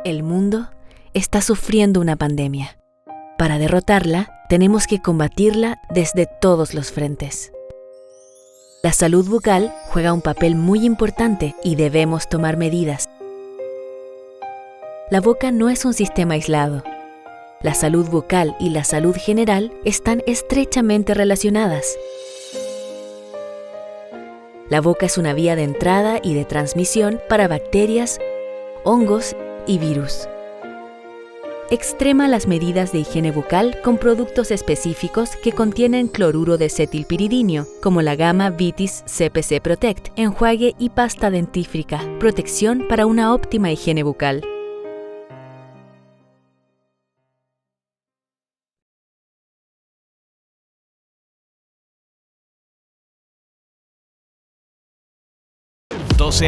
El mundo está sufriendo una pandemia. Para derrotarla, tenemos que combatirla desde todos los frentes. La salud bucal juega un papel muy importante y debemos tomar medidas. La boca no es un sistema aislado. La salud bucal y la salud general están estrechamente relacionadas. La boca es una vía de entrada y de transmisión para bacterias, hongos y virus. Extrema las medidas de higiene bucal con productos específicos que contienen cloruro de cetilpiridinio, como la gama Vitis CPC Protect, enjuague y pasta dentífrica, protección para una óptima higiene bucal.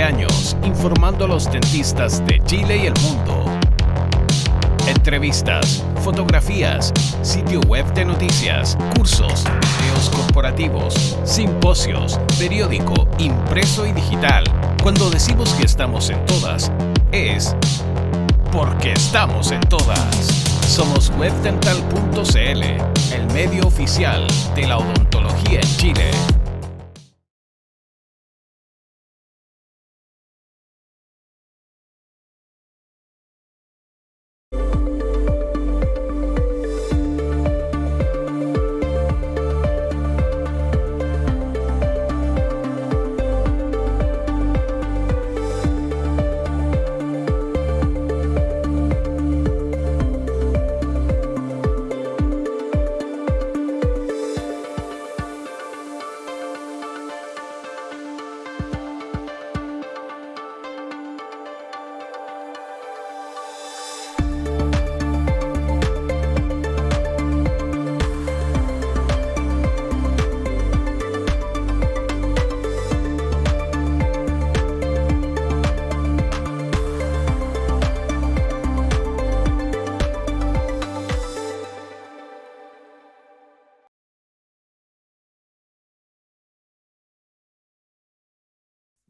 Años informando a los dentistas de Chile y el mundo. Entrevistas, fotografías, sitio web de noticias, cursos, videos corporativos, simposios, periódico, impreso y digital. Cuando decimos que estamos en todas, es porque estamos en todas. Somos webdental.cl, el medio oficial de la odontología en Chile.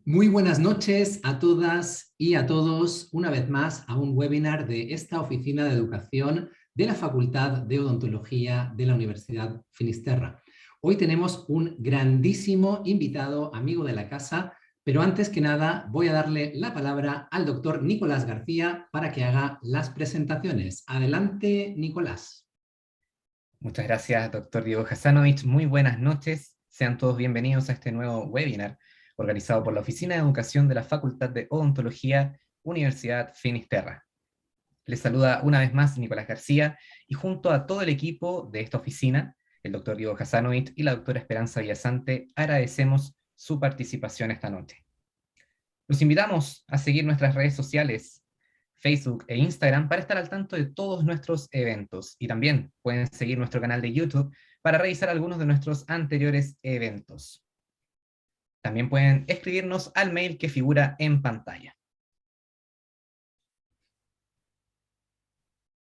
Muy buenas noches a todas y a todos, una vez más a un webinar de esta Oficina de Educación de la Facultad de Odontología de la Universidad Finisterra. Hoy tenemos un grandísimo invitado, amigo de la casa, pero antes que nada voy a darle la palabra al doctor Nicolás García para que haga las presentaciones. Adelante, Nicolás. Muchas gracias, doctor Diego Hasanovich. Muy buenas noches. Sean todos bienvenidos a este nuevo webinar organizado por la Oficina de Educación de la Facultad de Odontología, Universidad Finisterra. Les saluda una vez más Nicolás García y junto a todo el equipo de esta oficina, el doctor Diego Hasanovich y la doctora Esperanza Villasante, agradecemos su participación esta noche. Los invitamos a seguir nuestras redes sociales, Facebook e Instagram, para estar al tanto de todos nuestros eventos, y también pueden seguir nuestro canal de YouTube para revisar algunos de nuestros anteriores eventos. También pueden escribirnos al mail que figura en pantalla.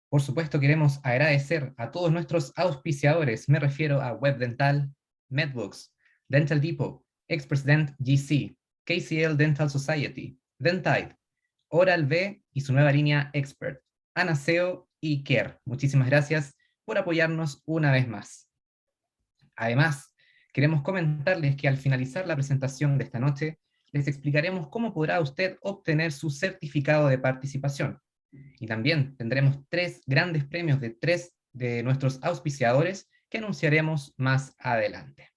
Por supuesto, queremos agradecer a todos nuestros auspiciadores. Me refiero a WebDental, MedBooks, Dental Depot, ExpressDent GC, KCL Dental Society, Dentide, Oral-B y su nueva línea Expert, Anaseo y Care. Muchísimas gracias por apoyarnos una vez más. Además, queremos comentarles que al finalizar la presentación de esta noche, les explicaremos cómo podrá usted obtener su certificado de participación. Y también tendremos 3 grandes premios de 3 de nuestros auspiciadores que anunciaremos más adelante.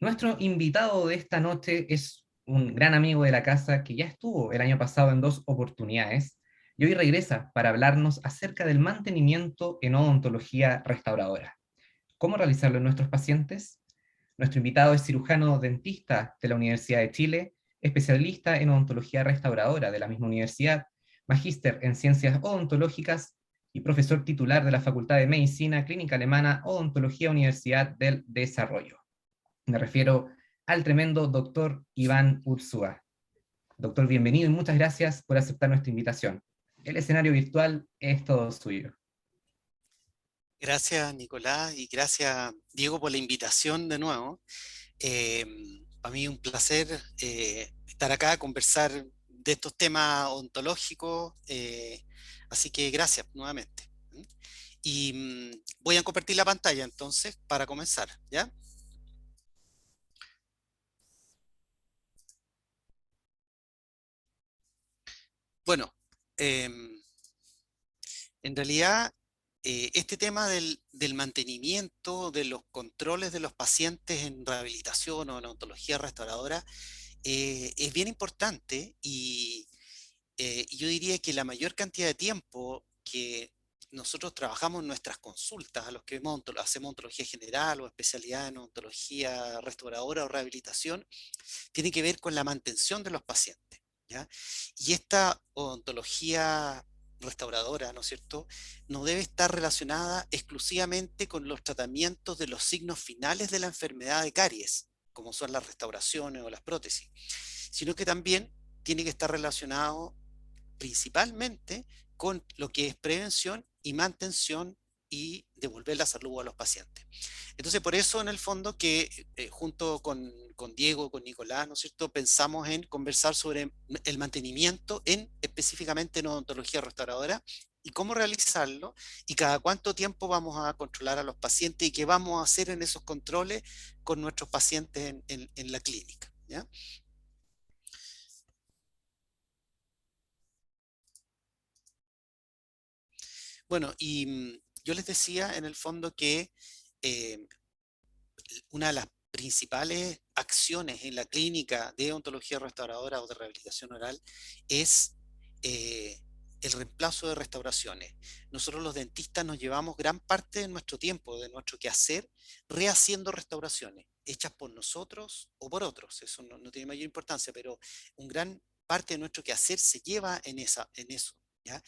Nuestro invitado de esta noche es un gran amigo de la casa que ya estuvo el año pasado en 2 oportunidades, y hoy regresa para hablarnos acerca del mantenimiento en odontología restauradora. ¿Cómo realizarlo en nuestros pacientes? Nuestro invitado es cirujano dentista de la Universidad de Chile, especialista en odontología restauradora de la misma universidad, magíster en ciencias odontológicas y profesor titular de la Facultad de Medicina Clínica Alemana Odontología Universidad del Desarrollo. Me refiero al tremendo doctor Iván Urzúa. Doctor, bienvenido y muchas gracias por aceptar nuestra invitación. El escenario virtual es todo suyo. Gracias, Nicolás, y gracias, Diego, por la invitación de nuevo. Para mí es un placer estar acá, conversar de estos temas ontológicos, así que gracias nuevamente. Y voy a compartir la pantalla entonces para comenzar, ¿ya? Bueno, en realidad este tema del mantenimiento de los controles de los pacientes en rehabilitación o en ontología restauradora es bien importante y yo diría que la mayor cantidad de tiempo que nosotros trabajamos en nuestras consultas, a los que hacemos ontología general o especialidad en ontología restauradora o rehabilitación, tiene que ver con la mantención de los pacientes, ¿ya? Y esta ontología restauradora, ¿no es cierto?, no debe estar relacionada exclusivamente con los tratamientos de los signos finales de la enfermedad de caries, como son las restauraciones o las prótesis, sino que también tiene que estar relacionado principalmente con lo que es prevención y mantención y devolver la salud a los pacientes. Entonces, por eso en el fondo que junto con Diego, con Nicolás, ¿no es cierto?, pensamos en conversar sobre el mantenimiento específicamente en odontología restauradora y cómo realizarlo y cada cuánto tiempo vamos a controlar a los pacientes y qué vamos a hacer en esos controles con nuestros pacientes en la clínica, ¿ya? Bueno, y yo les decía en el fondo que eh, una de las principales acciones en la clínica de odontología restauradora o de rehabilitación oral es eh, el reemplazo de restauraciones. Nosotros los dentistas nos llevamos gran parte de nuestro tiempo, de nuestro quehacer, rehaciendo restauraciones, hechas por nosotros o por otros. Eso no tiene mayor importancia, pero un gran parte de nuestro quehacer se lleva en eso, ¿ya?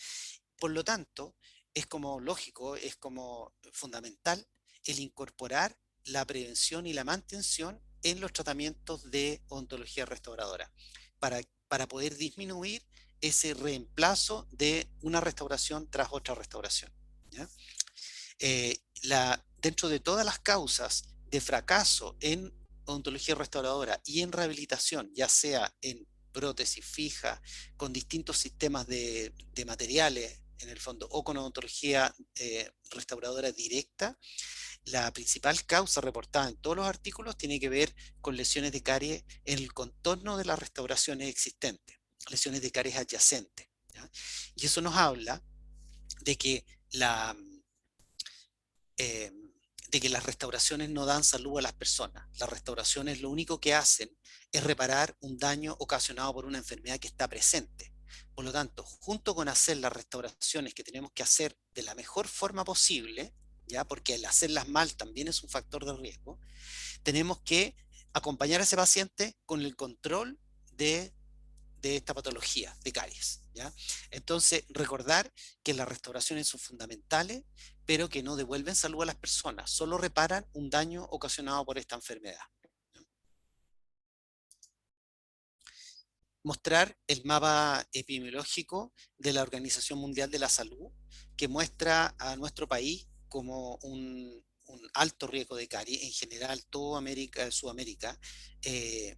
Por lo tanto, es como lógico, es como fundamental el incorporar la prevención y la mantención en los tratamientos de odontología restauradora para poder disminuir ese reemplazo de una restauración tras otra restauración, ¿ya? Dentro de todas las causas de fracaso en odontología restauradora y en rehabilitación, ya sea en prótesis fija, con distintos sistemas de materiales, en el fondo, o con odontología restauradora directa, la principal causa reportada en todos los artículos tiene que ver con lesiones de caries en el contorno de las restauraciones existentes, lesiones de caries adyacentes, ¿ya? Y eso nos habla de que eh, de que las restauraciones no dan salud a las personas. Las restauraciones lo único que hacen es reparar un daño ocasionado por una enfermedad que está presente. Por lo tanto, junto con hacer las restauraciones que tenemos que hacer de la mejor forma posible, ¿ya? Porque el hacerlas mal también es un factor de riesgo, tenemos que acompañar a ese paciente con el control de esta patología de caries, ¿ya? Entonces, recordar que las restauraciones son fundamentales, pero que no devuelven salud a las personas, solo reparan un daño ocasionado por esta enfermedad. Mostrar el mapa epidemiológico de la Organización Mundial de la Salud, que muestra a nuestro país como un alto riesgo de caries, en general toda Sudamérica,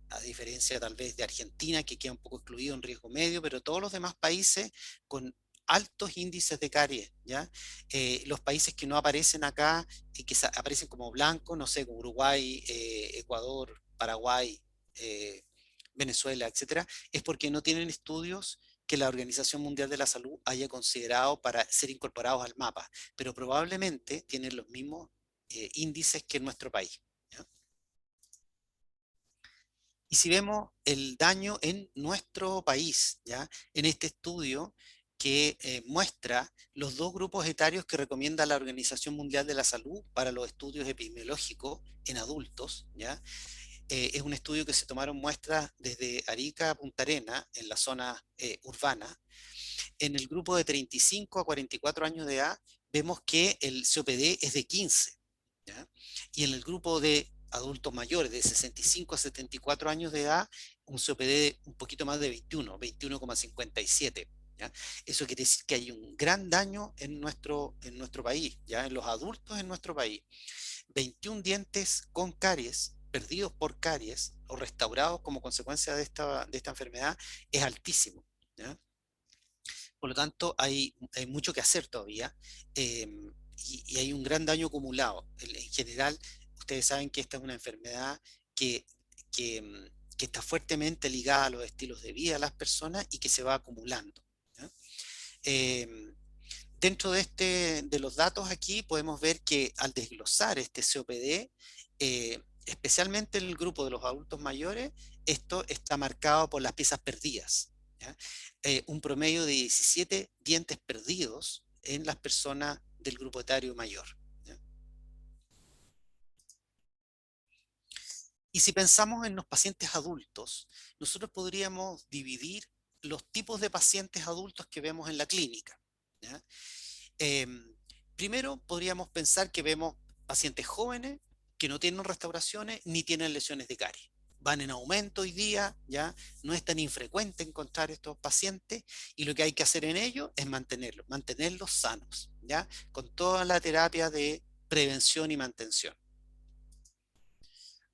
a diferencia tal vez de Argentina, que queda un poco excluido en riesgo medio, pero todos los demás países con altos índices de caries, ¿ya? Los países que no aparecen acá y que aparecen como blancos, no sé, como Uruguay, Ecuador, Paraguay, Venezuela, etcétera, es porque no tienen estudios que la Organización Mundial de la Salud haya considerado para ser incorporados al mapa, pero probablemente tienen los mismos índices que en nuestro país, ¿ya? Y si vemos el daño en nuestro país, ¿ya? En este estudio que muestra los dos grupos etarios que recomienda la Organización Mundial de la Salud para los estudios epidemiológicos en adultos, ¿ya? Es un estudio que se tomaron muestras desde Arica a Punta Arenas, en la zona urbana. En el grupo de 35 a 44 años de edad, vemos que el COPD es de 15, ¿ya? Y en el grupo de adultos mayores, de 65 a 74 años de edad, un COPD un poquito más de 21, 21,57. ¿Ya? Eso quiere decir que hay un gran daño en nuestro país, ¿ya? En los adultos en nuestro país. 21 dientes con caries, perdidos por caries o restaurados como consecuencia de esta enfermedad, es altísimo, ¿ya? Por lo tanto, hay mucho que hacer todavía, y hay un gran daño acumulado. En general, ustedes saben que esta es una enfermedad que, que, que está fuertemente ligada a los estilos de vida de las personas y que se va acumulando, ¿ya? Em, Dentro de los datos aquí podemos ver que al desglosar este COPD, especialmente en el grupo de los adultos mayores, esto está marcado por las piezas perdidas, ¿ya? Un promedio de 17 dientes perdidos en las personas del grupo etario mayor, ¿ya? Y si pensamos en los pacientes adultos, nosotros podríamos dividir los tipos de pacientes adultos que vemos en la clínica, ¿ya? Em, Primero podríamos pensar que vemos pacientes jóvenes que no tienen restauraciones ni tienen lesiones de caries. Van en aumento hoy día, ya no es tan infrecuente encontrar estos pacientes, y lo que hay que hacer en ellos es mantenerlos sanos, ya, con toda la terapia de prevención y mantención.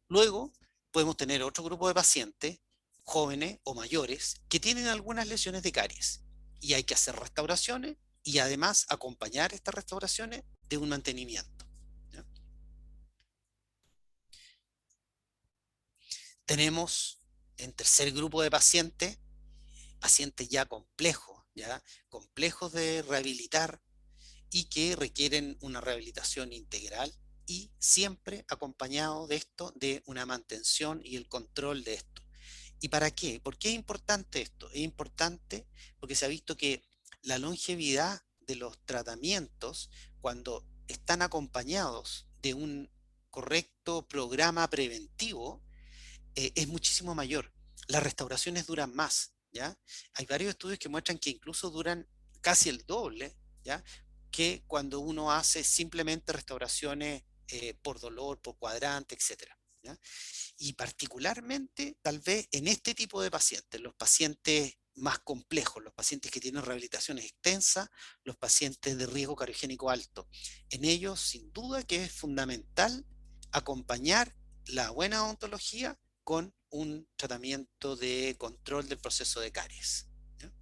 Luego podemos tener otro grupo de pacientes jóvenes o mayores que tienen algunas lesiones de caries y hay que hacer restauraciones y además acompañar estas restauraciones de un mantenimiento, ¿ya? Tenemos en tercer grupo de pacientes, pacientes ya complejos de rehabilitar y que requieren una rehabilitación integral y siempre acompañado de esto, de una mantención y el control de esto. ¿Y para qué? ¿Por qué es importante esto? Es importante porque se ha visto que la longevidad de los tratamientos, cuando están acompañados de un correcto programa preventivo, es muchísimo mayor. Las restauraciones duran más, ¿ya? Hay varios estudios que muestran que incluso duran casi el doble, ¿ya?, que cuando uno hace simplemente restauraciones por dolor, por cuadrante, etcétera, ¿ya? Y particularmente, tal vez en este tipo de pacientes, los pacientes más complejos, los pacientes que tienen rehabilitaciones extensas, los pacientes de riesgo cardiogénico alto. En ellos, sin duda que es fundamental acompañar la buena odontología con un tratamiento de control del proceso de caries, ¿ya?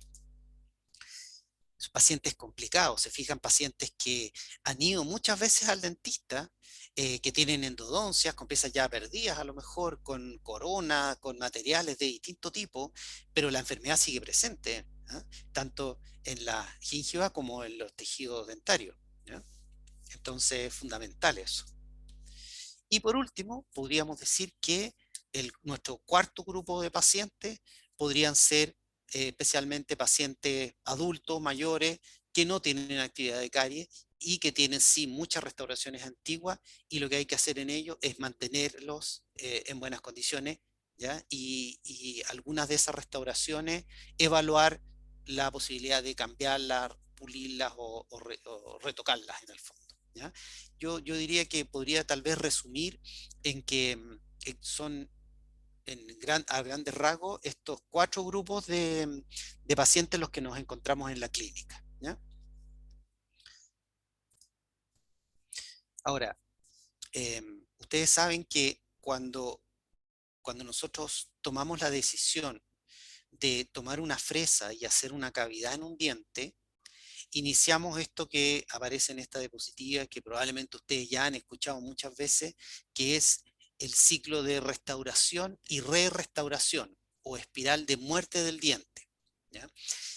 Pacientes complicados, se fijan, pacientes que han ido muchas veces al dentista, que tienen endodoncias, con piezas ya perdidas a lo mejor, con corona, con materiales de distinto tipo, pero la enfermedad sigue presente, ¿ah?, tanto en la gingiva como en los tejidos dentarios, ¿ya? Entonces es fundamental eso. Y por último, podríamos decir que nuestro cuarto grupo de pacientes podrían ser especialmente pacientes adultos, mayores, que no tienen actividad de caries y que tienen sí muchas restauraciones antiguas, y lo que hay que hacer en ellos es mantenerlos en buenas condiciones, ¿ya? Y algunas de esas restauraciones, evaluar la posibilidad de cambiarlas, pulirlas o retocarlas en el fondo, ¿ya? Yo diría que podría tal vez resumir en que son a grandes rasgos estos cuatro grupos de pacientes los que nos encontramos en la clínica, ¿ya? Ahora, ustedes saben que cuando nosotros tomamos la decisión de tomar una fresa y hacer una cavidad en un diente, iniciamos esto que aparece en esta diapositiva, que probablemente ustedes ya han escuchado muchas veces, que es el ciclo de restauración y re-restauración, o espiral de muerte del diente, ¿ya?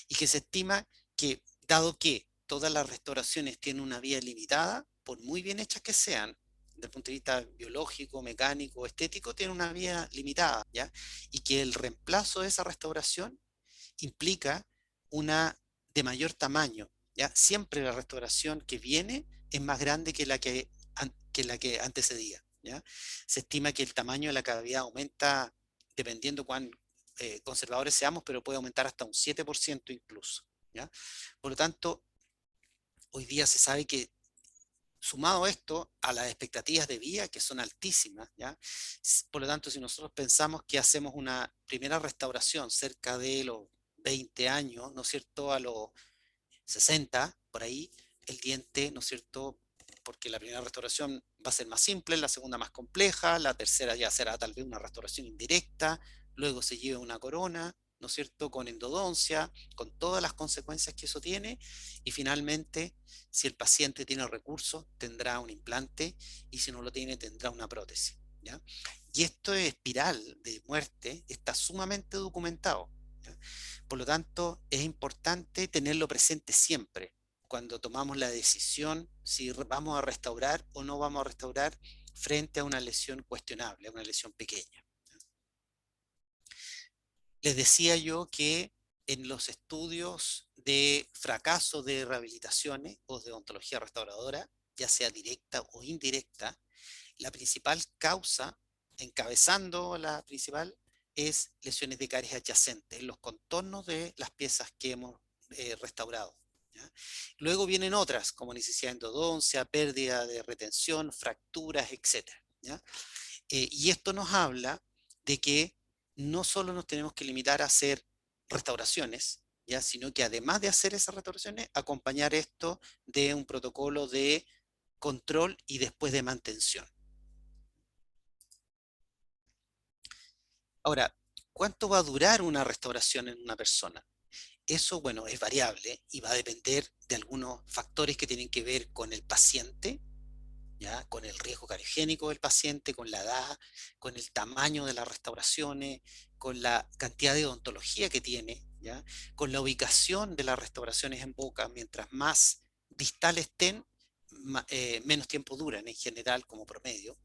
Y que se estima que, dado que todas las restauraciones tienen una vida limitada, por muy bien hechas que sean, desde el punto de vista biológico, mecánico, estético, tienen una vida limitada, ¿ya? Y que el reemplazo de esa restauración implica una de mayor tamaño, ¿ya? Siempre la restauración que viene es más grande que la que antecedía, ¿ya? Se estima que el tamaño de la cavidad aumenta dependiendo cuán conservadores seamos, pero puede aumentar hasta un 7% incluso, ¿ya? Por lo tanto, hoy día se sabe que, sumado esto a las expectativas de vida, que son altísimas, ¿ya? Por lo tanto, si nosotros pensamos que hacemos una primera restauración cerca de los 20 años, ¿no es cierto?, a los 60, por ahí, el diente, ¿no es cierto?, porque la primera restauración va a ser más simple, la segunda más compleja, la tercera ya será tal vez una restauración indirecta, luego se lleva una corona, ¿no es cierto?, con endodoncia, con todas las consecuencias que eso tiene, y finalmente, si el paciente tiene recursos, tendrá un implante, y si no lo tiene, tendrá una prótesis, ¿ya? Y esto es espiral de muerte, está sumamente documentado, ¿ya? Por lo tanto, es importante tenerlo presente siempre, cuando tomamos la decisión si vamos a restaurar o no vamos a restaurar frente a una lesión cuestionable, a una lesión pequeña. Les decía yo que en los estudios de fracaso de rehabilitaciones o de odontología restauradora, ya sea directa o indirecta, la principal causa, encabezando la principal, es lesiones de caries adyacentes, en los contornos de las piezas que hemos restaurado, ¿ya? Luego vienen otras, como necesidad de endodoncia, pérdida de retención, fracturas, etc., ¿ya? Y esto nos habla de que no solo nos tenemos que limitar a hacer restauraciones, ¿ya?, sino que además de hacer esas restauraciones, acompañar esto de un protocolo de control y después de mantención. Ahora, ¿cuánto va a durar una restauración en una persona? Eso, bueno, es variable y va a depender de algunos factores que tienen que ver con el paciente, ¿ya?, con el riesgo cariogénico del paciente, con la edad, con el tamaño de las restauraciones, con la cantidad de odontología que tiene, ¿ya?, con la ubicación de las restauraciones en boca. Mientras más distales estén, menos tiempo duran en general como promedio,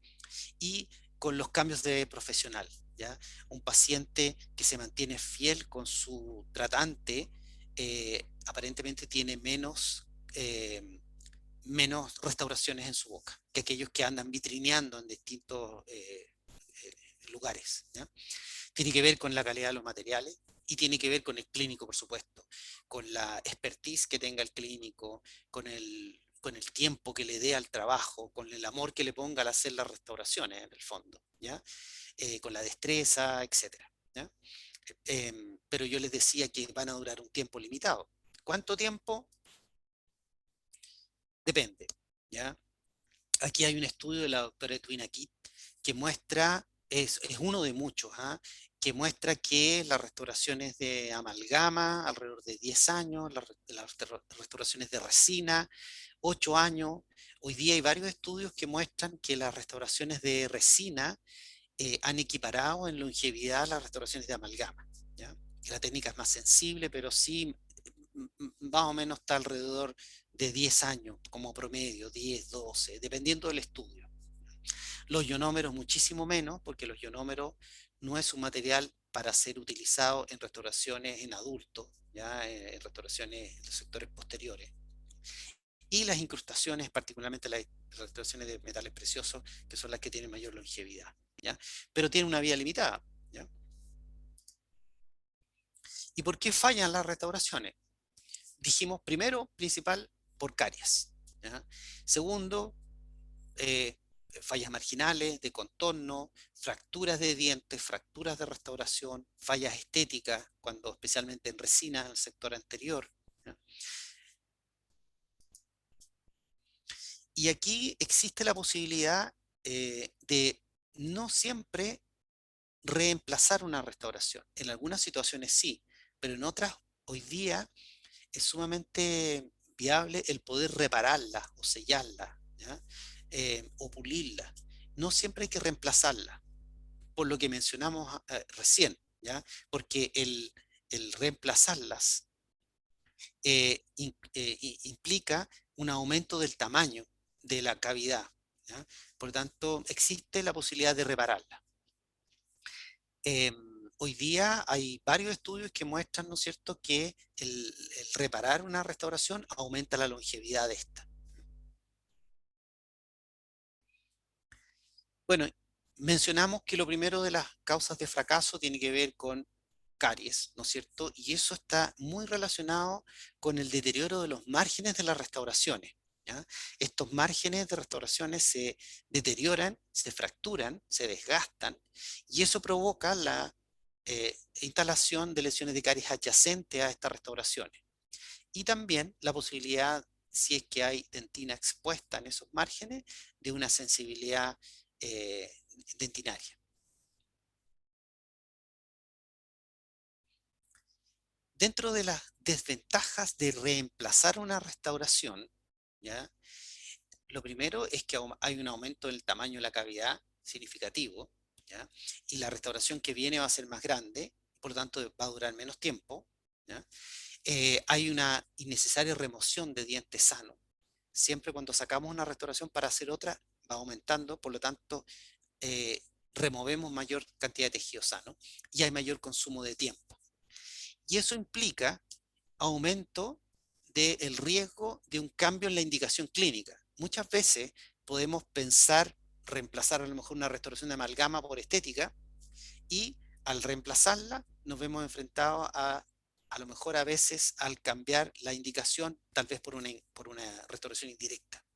y con los cambios de profesional, ¿ya? Un paciente que se mantiene fiel con su tratante aparentemente tiene menos restauraciones en su boca que aquellos que andan vitrineando en distintos lugares, ¿ya? Tiene que ver con la calidad de los materiales y tiene que ver con el clínico, por supuesto, con la expertise que tenga el clínico, con el tiempo que le dé al trabajo, con el amor que le ponga al hacer las restauraciones, en el fondo, ¿ya? Con la destreza, etcétera, ¿ya? Pero yo les decía que van a durar un tiempo limitado. ¿Cuánto tiempo? Depende, ¿ya? Aquí hay un estudio de la doctora Edwina Kitt que muestra, es uno de muchos, ¿ah?, que muestra que las restauraciones de amalgama, alrededor de 10 años, las restauraciones de resina, 8 años. Hoy día hay varios estudios que muestran que las restauraciones de resina han equiparado en longevidad las restauraciones de amalgama, ¿ya? Que la técnica es más sensible, pero sí, más o menos está alrededor de 10 años como promedio, 10, 12, dependiendo del estudio. Los ionómeros muchísimo menos, porque los ionómeros no es un material para ser utilizado en restauraciones en adultos, ya en restauraciones en los sectores posteriores. Y las incrustaciones, particularmente las restauraciones de metales preciosos, que son las que tienen mayor longevidad, ¿ya? Pero tienen una vida limitada, ¿ya? ¿Y por qué fallan las restauraciones? Dijimos primero, principal, por caries, ¿ya? Segundo, fallas marginales, de contorno, fracturas de dientes, fracturas de restauración, fallas estéticas, cuando especialmente en resina, en el sector anterior, ¿ya? Y aquí existe la posibilidad de no siempre reemplazar una restauración. En algunas situaciones sí, pero en otras hoy día es sumamente viable el poder repararla o sellarla, ¿ya? O pulirla. No siempre hay que reemplazarla, por lo que mencionamos recién, ¿ya? Porque el reemplazarlas implica un aumento del tamaño de la cavidad, ¿ya? Por lo tanto, existe la posibilidad de repararla. Hoy día hay varios estudios que muestran, ¿no es cierto?, que el reparar una restauración aumenta la longevidad de esta. Bueno, mencionamos que lo primero de las causas de fracaso tiene que ver con caries, ¿no es cierto? Y eso está muy relacionado con el deterioro de los márgenes de las restauraciones, ¿ya? Estos márgenes de restauraciones se deterioran, se fracturan, se desgastan, y eso provoca la instalación de lesiones de caries adyacentes a estas restauraciones. Y también la posibilidad, si es que hay dentina expuesta en esos márgenes, de una sensibilidad dentinaria. Dentro de las desventajas de reemplazar una restauración, ¿ya? Lo primero es que hay un aumento del tamaño de la cavidad significativo, ¿ya? Y la restauración que viene va a ser más grande, por lo tanto va a durar menos tiempo, ¿ya? Hay una innecesaria remoción de dientes sanos. Siempre cuando sacamos una restauración para hacer otra, va aumentando, por lo tanto, eh, removemos mayor cantidad de tejido sano y hay mayor consumo de tiempo. Y eso implica aumento del riesgo de un cambio en la indicación clínica. Muchas veces podemos pensar reemplazar a lo mejor una restauración de amalgama por estética y al reemplazarla nos vemos enfrentados a lo mejor a veces al cambiar la indicación, tal vez por una restauración indirecta.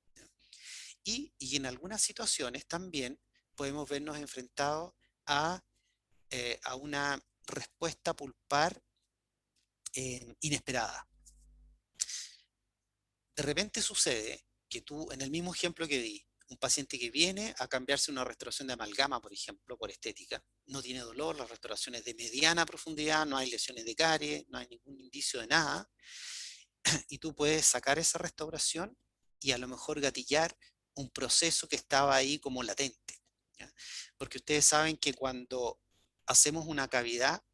Y en algunas situaciones también podemos vernos enfrentados a, a una respuesta pulpar inesperada. De repente sucede que tú, en el mismo ejemplo que di, un paciente que viene a cambiarse una restauración de amalgama, por ejemplo, por estética, no tiene dolor, la restauración es de mediana profundidad, no hay lesiones de caries, no hay ningún indicio de nada, y tú puedes sacar esa restauración y a lo mejor gatillar un proceso que estaba ahí como latente, ¿ya? Porque ustedes saben que cuando hacemos una cavidad,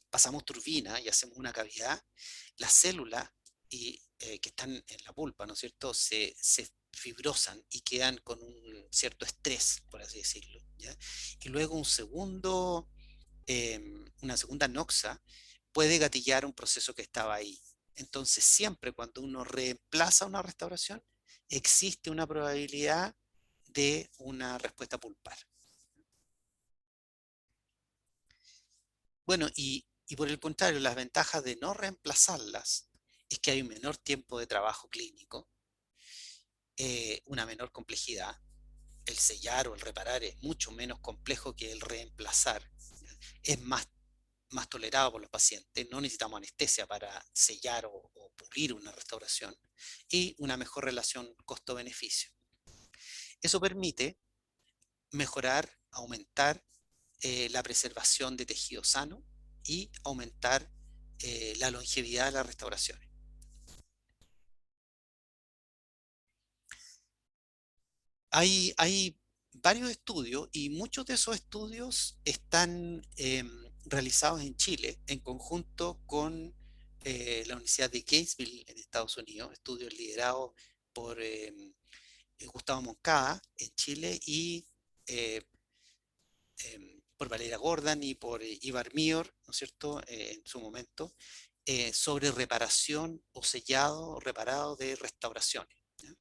pasamos turbina y hacemos una cavidad, las células que están en la pulpa, ¿no es cierto?, se fibrosan y quedan con un cierto estrés, por así decirlo, ¿ya? Y luego una segunda noxa puede gatillar un proceso que estaba ahí. Entonces, siempre cuando uno reemplaza una restauración, existe una probabilidad de una respuesta pulpar. Bueno, y por el contrario, las ventajas de no reemplazarlas es que hay un menor tiempo de trabajo clínico, una menor complejidad. El sellar o el reparar es mucho menos complejo que el reemplazar. Es más tolerado por los pacientes. No necesitamos anestesia para sellar o pulir una restauración. Y una mejor relación costo-beneficio. Eso permite mejorar, aumentar la preservación de tejido sano y aumentar la longevidad de las restauraciones. Hay varios estudios y muchos de esos estudios están realizados en Chile en conjunto con la Universidad de Gainesville en Estados Unidos, estudios liderados por Gustavo Moncada en Chile y eh, por Valeria Gordon y por Ivar Mior, ¿no es cierto?, en su momento, sobre reparación o sellado o reparado de restauraciones, ¿ya?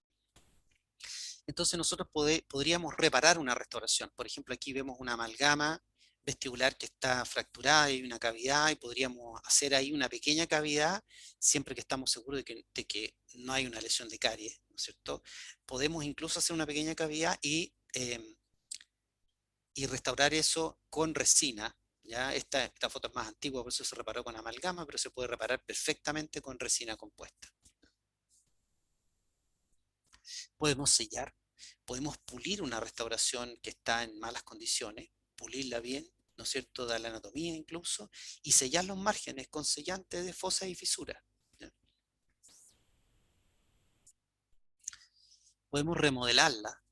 Entonces nosotros podríamos reparar una restauración. Por ejemplo, aquí vemos una amalgama vestibular que está fracturada y una cavidad y podríamos hacer ahí una pequeña cavidad siempre que estamos seguros de que no hay una lesión de caries, ¿no es cierto? Podemos incluso hacer una pequeña cavidad y restaurar eso con resina, ¿ya? Esta foto es más antigua, por eso se reparó con amalgama, pero se puede reparar perfectamente con resina compuesta. Podemos sellar, podemos pulir una restauración que está en malas condiciones, pulirla bien, ¿no es cierto?, dar la anatomía incluso, y sellar los márgenes con sellantes de fosas y fisuras, ¿ya? Podemos remodelarla,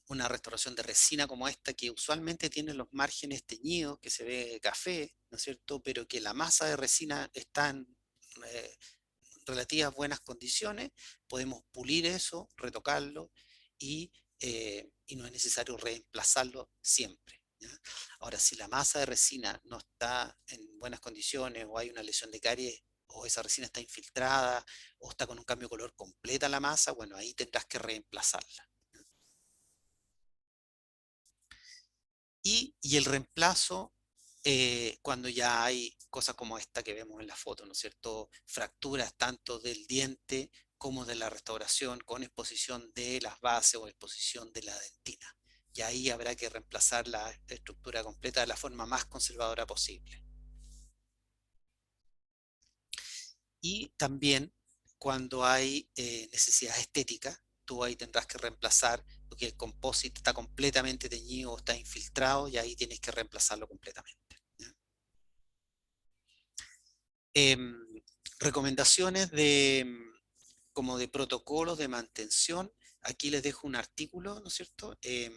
una restauración de resina como esta, que usualmente tiene los márgenes teñidos, que se ve café, ¿no es cierto?, pero que la masa de resina está en eh, relativas buenas condiciones, podemos pulir eso, retocarlo y no es necesario reemplazarlo siempre, ¿ya? Ahora, si la masa de resina no está en buenas condiciones o hay una lesión de caries o esa resina está infiltrada o está con un cambio de color completa la masa, bueno, ahí tendrás que reemplazarla. Y el reemplazo, cuando ya hay cosas como esta que vemos en la foto, ¿no es cierto? Fracturas tanto del diente como de la restauración con exposición de las bases o exposición de la dentina. Y ahí habrá que reemplazar la estructura completa de la forma más conservadora posible. Y también cuando hay necesidad estética, tú ahí tendrás que reemplazar porque el composite está completamente teñido o está infiltrado y ahí tienes que reemplazarlo completamente, ¿ya? Recomendaciones como de protocolos de mantención. Aquí les dejo un artículo, ¿no es cierto? Que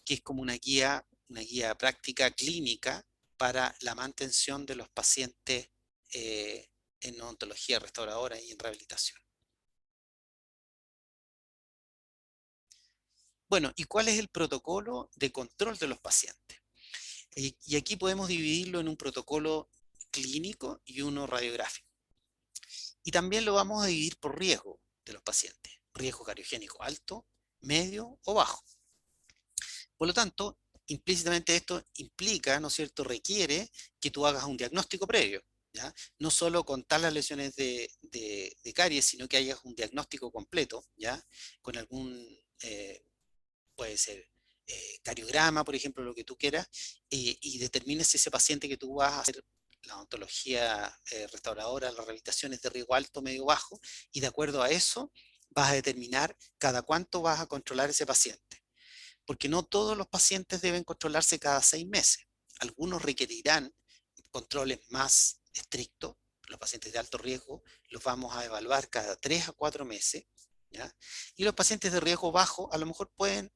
es como una guía práctica clínica para la mantención de los pacientes en odontología restauradora y en rehabilitación. Bueno, ¿y cuál es el protocolo de control de los pacientes? Y aquí podemos dividirlo en un protocolo clínico y uno radiográfico. Y también lo vamos a dividir por riesgo de los pacientes. Riesgo cariogénico alto, medio o bajo. Por lo tanto, implícitamente esto implica, ¿no es cierto?, requiere que tú hagas un diagnóstico previo, ¿ya? No solo contar las lesiones de caries, sino que hayas un diagnóstico completo, ¿ya? Con algún, puede ser cariograma, por ejemplo, lo que tú quieras, y determines si ese paciente que tú vas a hacer la odontología restauradora, las rehabilitaciones de riesgo alto, medio, bajo, y de acuerdo a eso vas a determinar cada cuánto vas a controlar ese paciente. Porque no todos los pacientes deben controlarse cada 6 meses. Algunos requerirán controles más estrictos. Los pacientes de alto riesgo los vamos a evaluar cada 3 a 4 meses, ¿ya? Y los pacientes de riesgo bajo a lo mejor pueden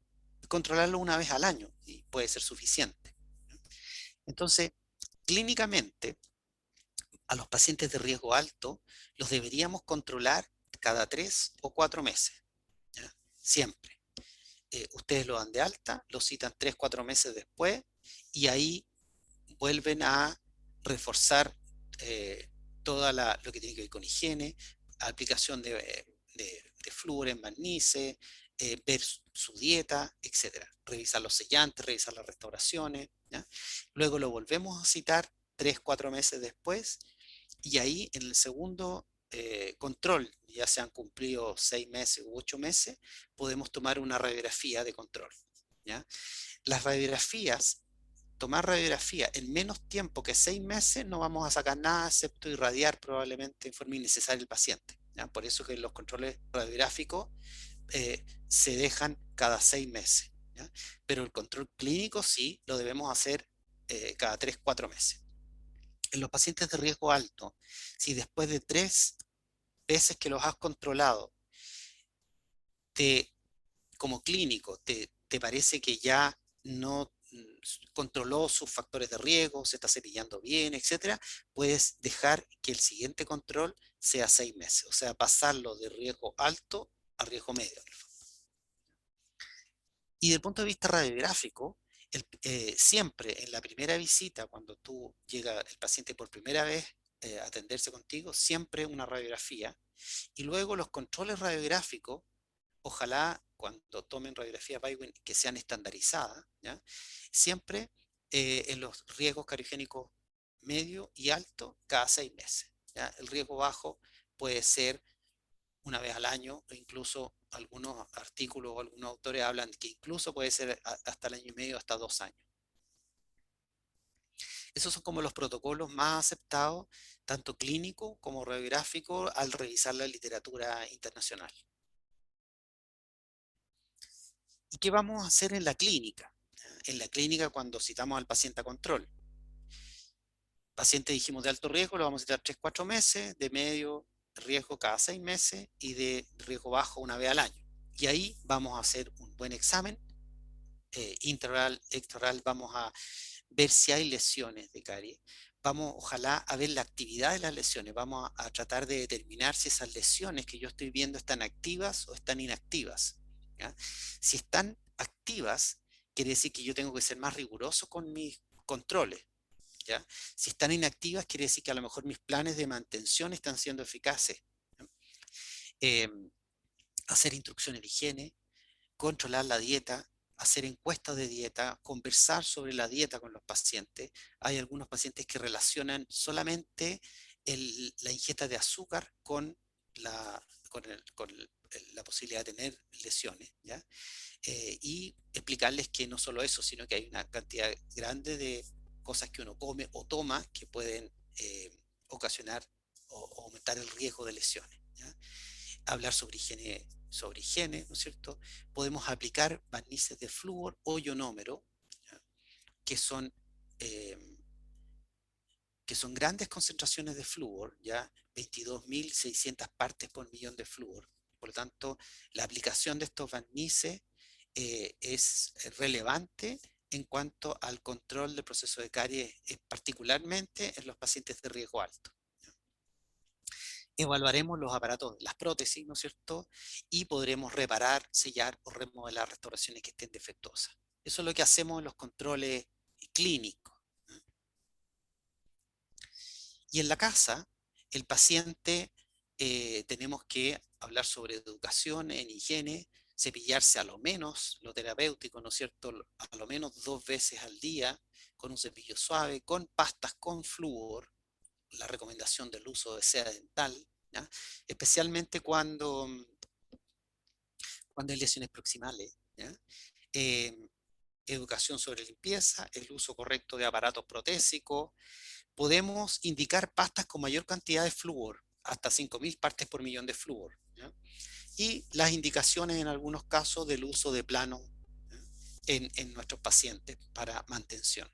controlarlo una vez al año y puede ser suficiente. Entonces, clínicamente, a los pacientes de riesgo alto los deberíamos controlar cada 3 o 4 meses, ¿ya? Siempre. Ustedes lo dan de alta, lo citan 3, 4 meses después y ahí vuelven a reforzar todo lo que tiene que ver con higiene, aplicación de flúor en barnices, ver su dieta, etc. Revisar los sellantes, revisar las restauraciones, ¿ya? Luego lo volvemos a citar 3, 4 meses después y ahí en el segundo control, ya se han cumplido 6 meses u 8 meses, podemos tomar una radiografía de control, ¿ya? Las radiografías, tomar radiografía en menos tiempo que 6 meses, no vamos a sacar nada excepto irradiar probablemente en forma innecesaria el paciente, ¿ya? Por eso que los controles radiográficos se dejan cada 6 meses, ¿ya? Pero el control clínico sí lo debemos hacer cada 3, 4 meses. En los pacientes de riesgo alto, si después de 3 veces que los has controlado, como clínico, te parece que ya no controló sus factores de riesgo, se está cepillando bien, etcétera, puedes dejar que el siguiente control sea 6 meses, o sea, pasarlo de riesgo alto a riesgo medio. Y desde el punto de vista radiográfico, siempre en la primera visita, cuando tú llega el paciente por primera vez a atenderse contigo, siempre una radiografía. Y luego los controles radiográficos, ojalá cuando tomen radiografías Bywin que sean estandarizadas, ¿ya? Siempre en los riesgos cariogénicos medio y alto cada 6 meses, ¿ya? El riesgo bajo puede ser una vez al año, o incluso algunos artículos o algunos autores hablan que incluso puede ser hasta el año y medio, hasta 2 años. Esos son como los protocolos más aceptados, tanto clínico como radiográfico, al revisar la literatura internacional. ¿Y qué vamos a hacer en la clínica? En la clínica cuando citamos al paciente a control. Paciente dijimos de alto riesgo, lo vamos a citar 3, 4 meses, de medio riesgo cada 6 meses y de riesgo bajo una vez al año. Y ahí vamos a hacer un buen examen intraoral, extraoral, vamos a ver si hay lesiones de caries. Vamos, ojalá, a ver la actividad de las lesiones. Vamos a tratar de determinar si esas lesiones que yo estoy viendo están activas o están inactivas, ¿ya? Si están activas, quiere decir que yo tengo que ser más riguroso con mis controles, ¿ya? Si están inactivas, quiere decir que a lo mejor mis planes de mantención están siendo eficaces. Hacer instrucciones de higiene, controlar la dieta, hacer encuestas de dieta, conversar sobre la dieta con los pacientes. Hay algunos pacientes que relacionan solamente la ingesta de azúcar con la posibilidad de tener lesiones, ¿ya? Y explicarles que no solo eso, sino que hay una cantidad grande de cosas que uno come o toma que pueden ocasionar o aumentar el riesgo de lesiones, ¿ya? Hablar sobre higiene, ¿no es cierto? Podemos aplicar barnices de flúor o ionómero, ¿ya? Que son que son grandes concentraciones de flúor, ya 22.600 partes por millón de flúor. Por lo tanto, la aplicación de estos barnices es relevante en cuanto al control del proceso de caries, particularmente en los pacientes de riesgo alto. Evaluaremos los aparatos, las prótesis, ¿no es cierto? Y podremos reparar, sellar o remodelar restauraciones que estén defectuosas. Eso es lo que hacemos en los controles clínicos. Y en la casa, el paciente, tenemos que hablar sobre educación en higiene, cepillarse a lo menos, lo terapéutico, ¿no es cierto?, a lo menos 2 veces al día, con un cepillo suave, con pastas con flúor, la recomendación del uso de seda dental, ¿ya? Especialmente cuando hay lesiones proximales, ¿ya? Eh, Educación sobre limpieza, el uso correcto de aparatos protésicos. Podemos indicar pastas con mayor cantidad de flúor, hasta 5.000 partes por millón de flúor, ¿ya? Y las indicaciones en algunos casos del uso de plano, ¿ya?, en nuestros pacientes para mantención.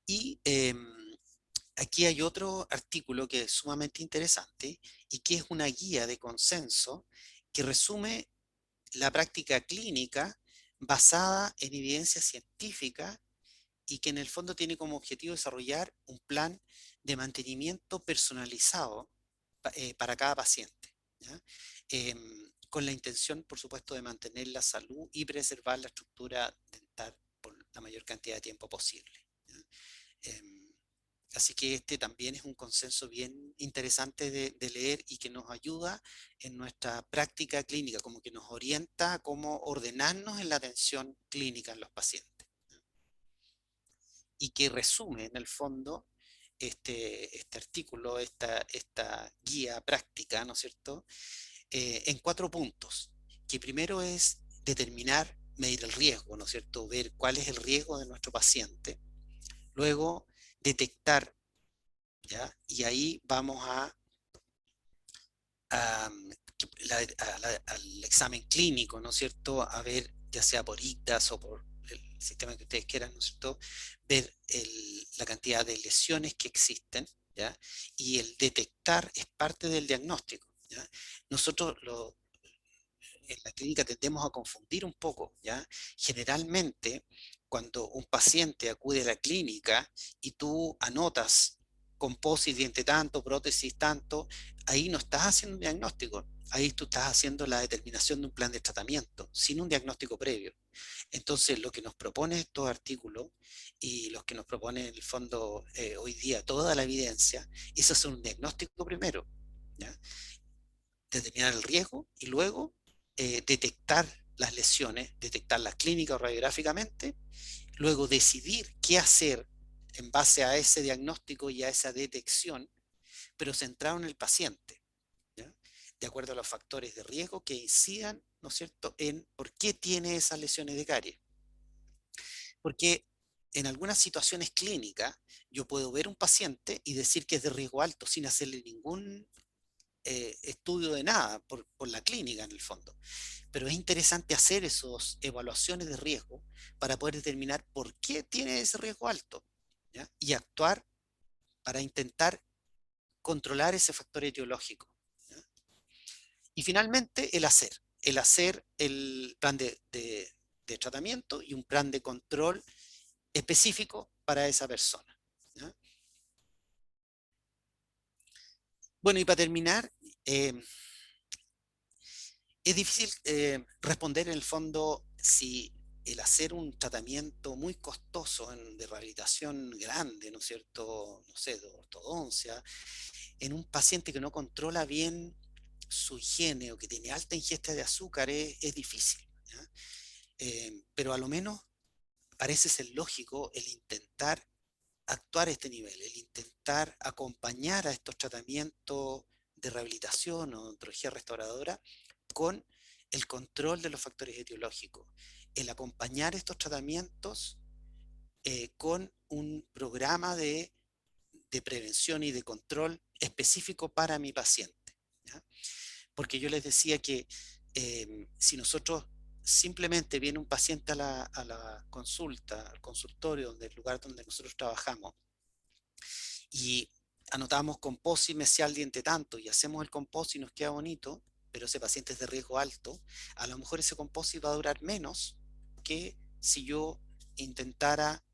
Y aquí hay otro artículo que es sumamente interesante y que es una guía de consenso que resume la práctica clínica basada en evidencia científica y que en el fondo tiene como objetivo desarrollar un plan de mantenimiento personalizado para cada paciente, ¿ya? Con la intención, por supuesto, de mantener la salud y preservar la estructura dental por la mayor cantidad de tiempo posible, ¿ya? Así que este también es un consenso bien interesante de leer y que nos ayuda en nuestra práctica clínica, como que nos orienta a cómo ordenarnos en la atención clínica en los pacientes. Y que resume en el fondo este artículo, esta guía práctica, ¿no es cierto?, en 4 puntos, que primero es determinar, medir el riesgo, ¿no es cierto?, ver cuál es el riesgo de nuestro paciente, luego detectar, ¿ya? Y ahí vamos a, al examen clínico, ¿no es cierto?, a ver, ya sea por ICTAS o por el sistema que ustedes quieran, ¿no es cierto?, ver la cantidad de lesiones que existen, ¿ya? Y el detectar es parte del diagnóstico, ¿ya? Nosotros en la clínica tendemos a confundir un poco, ¿ya? Generalmente, cuando un paciente acude a la clínica y tú anotas composite, diente tanto, prótesis tanto, ahí no estás haciendo un diagnóstico, ahí tú estás haciendo la determinación de un plan de tratamiento, sin un diagnóstico previo. Entonces, lo que nos propone estos artículos y los que nos propone en el fondo hoy día toda la evidencia, es hacer un diagnóstico primero, ¿ya? Determinar el riesgo y luego detectar las lesiones, detectarlas clínica o radiográficamente, luego decidir qué hacer en base a ese diagnóstico y a esa detección, pero centrado en el paciente, ¿ya?, de acuerdo a los factores de riesgo que incidan, ¿no es cierto?, en por qué tiene esas lesiones de caries. Porque en algunas situaciones clínicas yo puedo ver un paciente y decir que es de riesgo alto sin hacerle ningún estudio de nada por la clínica en el fondo. Pero es interesante hacer esas evaluaciones de riesgo para poder determinar por qué tiene ese riesgo alto, ¿ya?, y actuar para intentar controlar ese factor etiológico, ¿ya? Y finalmente el hacer el plan de tratamiento y un plan de control específico para esa persona, ¿ya? Bueno, y para terminar, es difícil responder en el fondo si el hacer un tratamiento muy costoso de rehabilitación grande, ¿no es cierto?, no sé, de ortodoncia, en un paciente que no controla bien su higiene o que tiene alta ingesta de azúcares, es difícil, ¿ya? Pero a lo menos parece ser lógico el intentar actuar a este nivel, el intentar acompañar a estos tratamientos de rehabilitación o odontología restauradora con el control de los factores etiológicos, el acompañar estos tratamientos con un programa de prevención y de control específico para mi paciente, ¿ya? Porque yo les decía que si nosotros simplemente viene un paciente a la consulta, al consultorio, el lugar donde nosotros trabajamos, y anotamos composite mesial diente tanto, y hacemos el composite y nos queda bonito, pero ese paciente es de riesgo alto, a lo mejor ese composite va a durar menos que si yo intentara,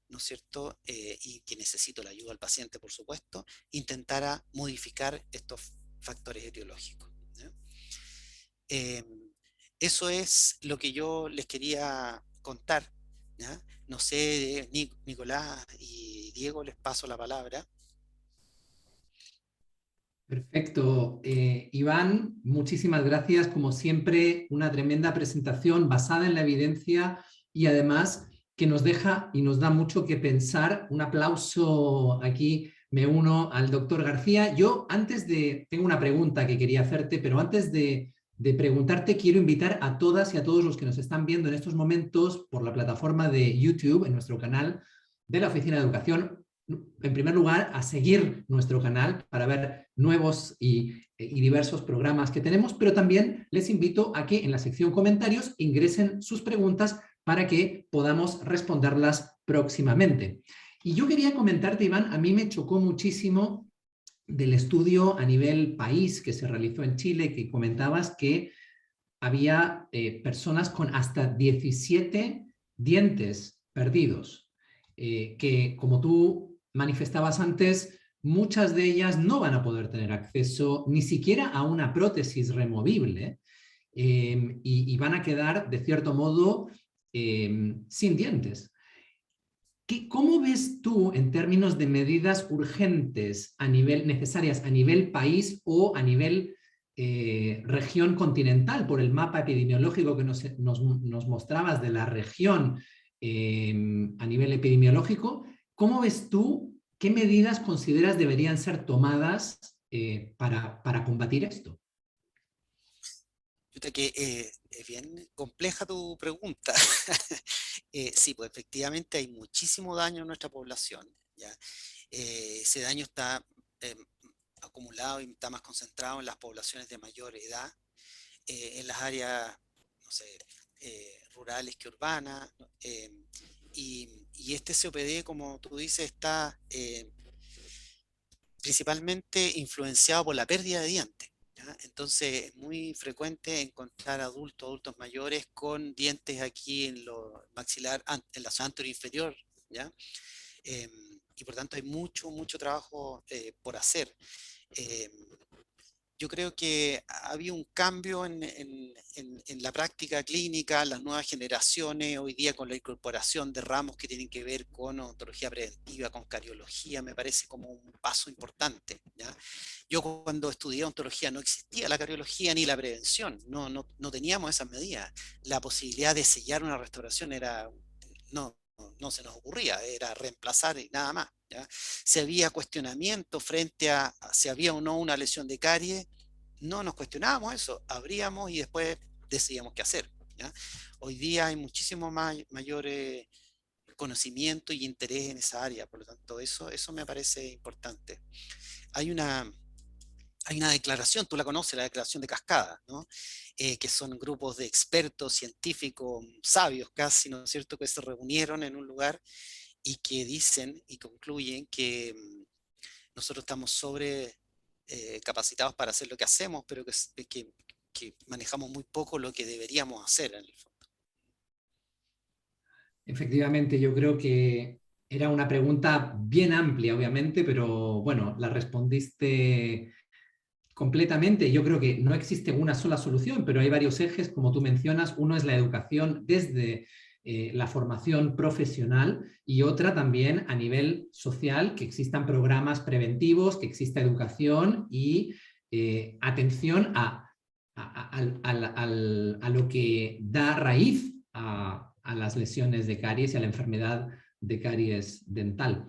¿no es cierto?, y que necesito la ayuda del paciente, por supuesto, intentara modificar estos factores etiológicos, ¿ya? Eso es lo que yo les quería contar, ¿ya? No sé, Nicolás y Diego, les paso la palabra. Perfecto. Iván, muchísimas gracias. Como siempre, una tremenda presentación basada en la evidencia y además que nos deja y nos da mucho que pensar. Un aplauso aquí. Me uno al doctor García. Yo tengo una pregunta que quería hacerte, pero antes de preguntarte, quiero invitar a todas y a todos los que nos están viendo en estos momentos por la plataforma de YouTube, en nuestro canal de la Oficina de Educación, en primer lugar, a seguir nuestro canal para ver nuevos y diversos programas que tenemos, pero también les invito a que en la sección comentarios ingresen sus preguntas para que podamos responderlas próximamente. Y yo quería comentarte, Iván, a mí me chocó muchísimo del estudio a nivel país que se realizó en Chile, que comentabas que había personas con hasta 17 dientes perdidos, que como tú manifestabas antes, muchas de ellas no van a poder tener acceso ni siquiera a una prótesis removible, y van a quedar, de cierto modo, sin dientes. ¿Cómo ves tú en términos de medidas urgentes necesarias a nivel país o a nivel región continental, por el mapa epidemiológico que nos mostrabas de la región a nivel epidemiológico? ¿Cómo ves tú, qué medidas consideras deberían ser tomadas para combatir esto? Es bien compleja tu pregunta. Sí, pues efectivamente hay muchísimo daño en nuestra población, ¿ya? Ese daño está acumulado y está más concentrado en las poblaciones de mayor edad, en las áreas, no sé, rurales que urbanas, ¿no? Y este COPD, como tú dices, está principalmente influenciado por la pérdida de dientes, ¿ya? Entonces es muy frecuente encontrar adultos mayores con dientes aquí en lo maxilar, en la zona anterior inferior, ¿ya? Y por tanto hay mucho trabajo por hacer. Yo creo que había un cambio en la práctica clínica, las nuevas generaciones, hoy día con la incorporación de ramos que tienen que ver con odontología preventiva, con cariología, me parece como un paso importante, ¿ya? Yo cuando estudié odontología no existía la cariología ni la prevención, no teníamos esas medidas. La posibilidad de sellar una restauración no se nos ocurría, era reemplazar y nada más, ¿ya? Si había cuestionamiento frente a si había o no una lesión de caries, no nos cuestionábamos eso, abríamos y después decidíamos qué hacer, ¿ya? Hoy día hay muchísimo mayor conocimiento y interés en esa área, por lo tanto eso me parece importante. Hay una declaración, tú la conoces, la declaración de Cascada, ¿no? Que son grupos de expertos, científicos, sabios casi, ¿no es cierto?, que se reunieron en un lugar y que dicen y concluyen que nosotros estamos sobre capacitados para hacer lo que hacemos, pero que manejamos muy poco lo que deberíamos hacer en el fondo. Efectivamente, yo creo que era una pregunta bien amplia, obviamente, pero bueno, la respondiste completamente. Yo creo que no existe una sola solución, pero hay varios ejes, como tú mencionas. Uno es la educación desde la formación profesional y otra también a nivel social, que existan programas preventivos, que exista educación y atención a lo que da raíz a las lesiones de caries y a la enfermedad de caries dental.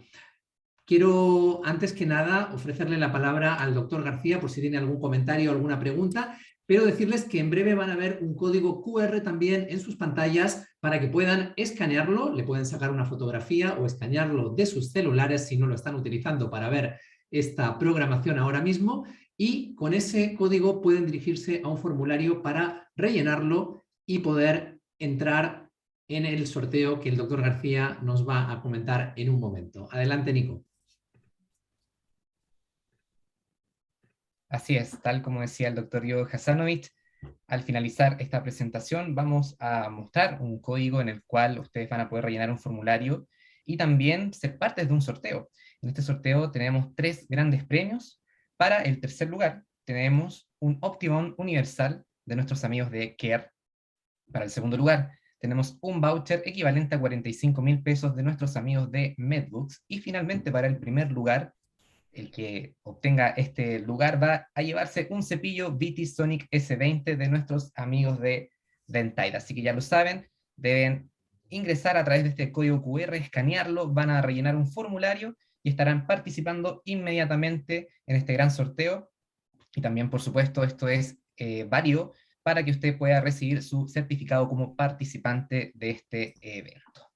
Quiero, antes que nada, ofrecerle la palabra al doctor García por si tiene algún comentario o alguna pregunta, pero decirles que en breve van a ver un código QR también en sus pantallas para que puedan escanearlo, le pueden sacar una fotografía o escanearlo de sus celulares si no lo están utilizando para ver esta programación ahora mismo, y con ese código pueden dirigirse a un formulario para rellenarlo y poder entrar en el sorteo que el doctor García nos va a comentar en un momento. Adelante, Nico. Así es, tal como decía el doctor Diego Hasanovic, al finalizar esta presentación vamos a mostrar un código en el cual ustedes van a poder rellenar un formulario y también ser parte de un sorteo. En este sorteo tenemos 3 grandes premios. Para el tercer lugar tenemos un Optimum Universal de nuestros amigos de Care. Para el segundo lugar tenemos un voucher equivalente a 45.000 pesos de nuestros amigos de MedBooks. Y finalmente, para el primer lugar, el que obtenga este lugar va a llevarse un cepillo VitiSonic S20 de nuestros amigos de Dentide. Así que ya lo saben, deben ingresar a través de este código QR, escanearlo, van a rellenar un formulario y estarán participando inmediatamente en este gran sorteo. Y también, por supuesto, esto es válido para que usted pueda recibir su certificado como participante de este evento.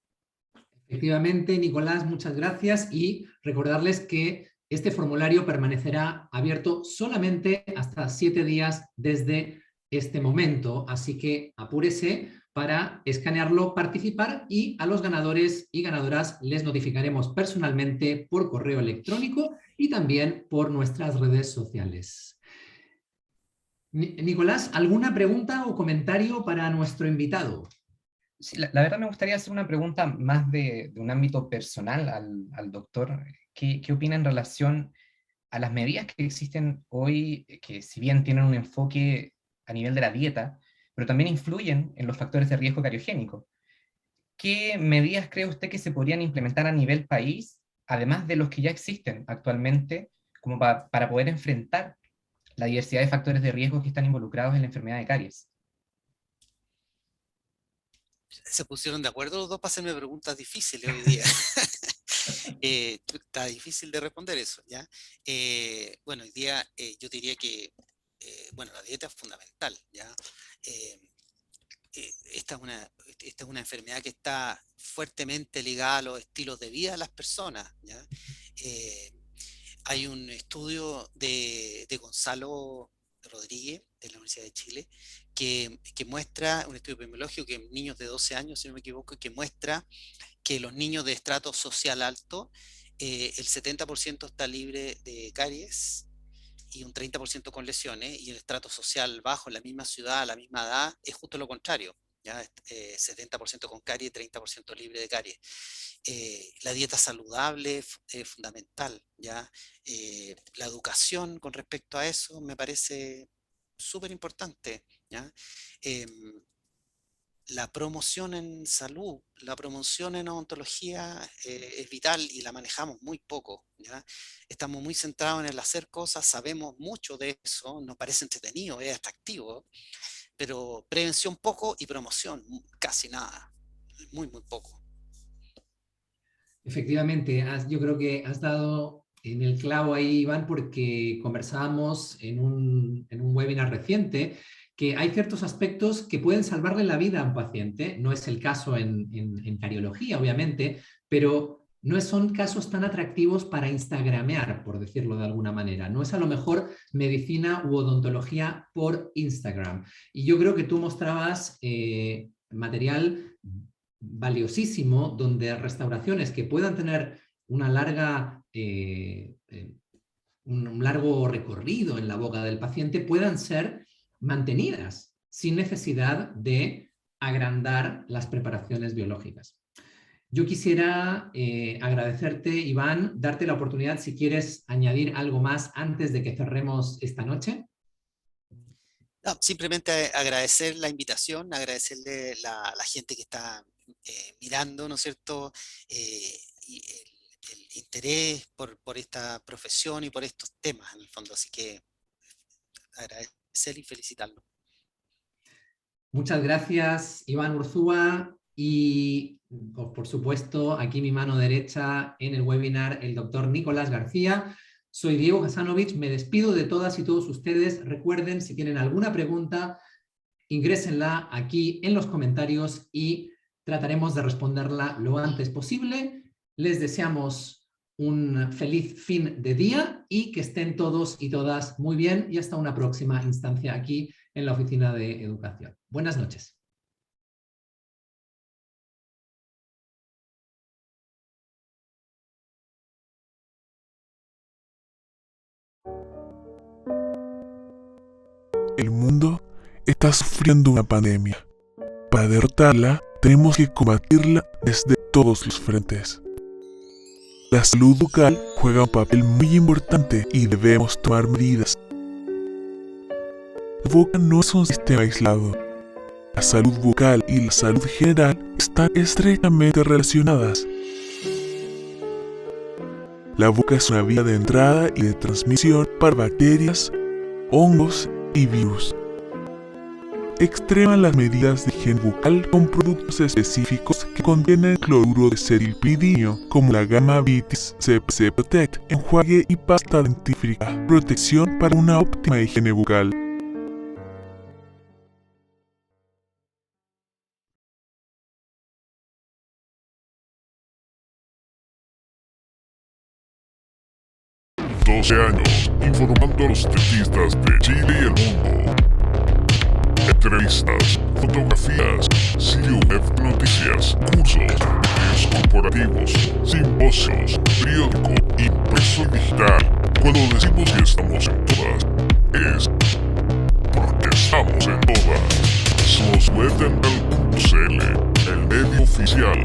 Efectivamente, Nicolás, muchas gracias, y recordarles que este formulario permanecerá abierto solamente hasta 7 días desde este momento, así que apúrese para escanearlo, participar, y a los ganadores y ganadoras les notificaremos personalmente por correo electrónico y también por nuestras redes sociales. Nicolás, ¿alguna pregunta o comentario para nuestro invitado? Sí, la verdad me gustaría hacer una pregunta más de un ámbito personal al doctor. ¿Qué opina en relación a las medidas que existen hoy, que si bien tienen un enfoque a nivel de la dieta, pero también influyen en los factores de riesgo cariogénico? ¿Qué medidas cree usted que se podrían implementar a nivel país, además de los que ya existen actualmente, como para poder enfrentar la diversidad de factores de riesgo que están involucrados en la enfermedad de caries? Se pusieron de acuerdo los dos para hacerme preguntas difíciles hoy día. Está difícil de responder eso, ¿ya? Bueno, hoy día yo diría que bueno, la dieta es fundamental, ¿ya? Esta es una enfermedad que está fuertemente ligada a los estilos de vida de las personas, ¿ya? Hay un estudio de Gonzalo Rodríguez, de la Universidad de Chile, que muestra, un estudio epidemiológico, que en niños de 12 años, si no me equivoco, que muestra que los niños de estrato social alto, el 70% está libre de caries y un 30% con lesiones, y el estrato social bajo, en la misma ciudad, a la misma edad, es justo lo contrario, ¿ya? 70% con caries, 30% libre de caries. La dieta saludable es fundamental, ¿ya? La educación con respecto a eso me parece súper importante, ¿ya? La promoción en salud, la promoción en odontología es vital y la manejamos muy poco, ¿ya? Estamos muy centrados en el hacer cosas, sabemos mucho de eso, nos parece entretenido, es atractivo, pero prevención poco y promoción casi nada, muy, muy poco. Efectivamente, yo creo que has dado en el clavo ahí, Iván, porque conversábamos en un webinar reciente que hay ciertos aspectos que pueden salvarle la vida a un paciente. No es el caso en cariología, obviamente, pero no son casos tan atractivos para instagramear, por decirlo de alguna manera. No es a lo mejor medicina u odontología por Instagram. Y yo creo que tú mostrabas material valiosísimo, donde restauraciones que puedan tener una larga, un largo recorrido en la boca del paciente puedan ser mantenidas sin necesidad de agrandar las preparaciones biológicas. Yo quisiera agradecerte, Iván, darte la oportunidad si quieres añadir algo más antes de que cerremos esta noche. No, simplemente agradecer la invitación, agradecerle a la gente que está mirando, ¿no es cierto? Y el interés por esta profesión y por estos temas, en el fondo. Así que agradecer y felicitarlo. Muchas gracias, Iván Urzúa, y por supuesto, aquí mi mano derecha en el webinar, el doctor Nicolás García. Soy Diego Hasanovic, me despido de todas y todos ustedes. Recuerden, si tienen alguna pregunta, ingrésenla aquí en los comentarios y trataremos de responderla lo antes posible. Les deseamos un feliz fin de día y que estén todos y todas muy bien, y hasta una próxima instancia aquí en la Oficina de Educación. Buenas noches. El mundo está sufriendo una pandemia. Para derrotarla, tenemos que combatirla desde todos los frentes. La salud bucal juega un papel muy importante y debemos tomar medidas. La boca no es un sistema aislado. La salud bucal y la salud general están estrechamente relacionadas. La boca es una vía de entrada y de transmisión para bacterias, hongos y virus. Extrema las medidas de higiene bucal con productos específicos que contienen cloruro de cetilpridinio, como la Gamma Vitis CPC Protect, enjuague y pasta dentífrica. Protección para una óptima higiene bucal. Años informando a los dentistas de Chile y el mundo. Entrevistas, fotografías, sitio web de noticias, cursos, medios corporativos, simposios, periódico, impreso y digital. Cuando decimos que estamos en todas, es porque estamos en todas. Somos webdental.cl, el medio oficial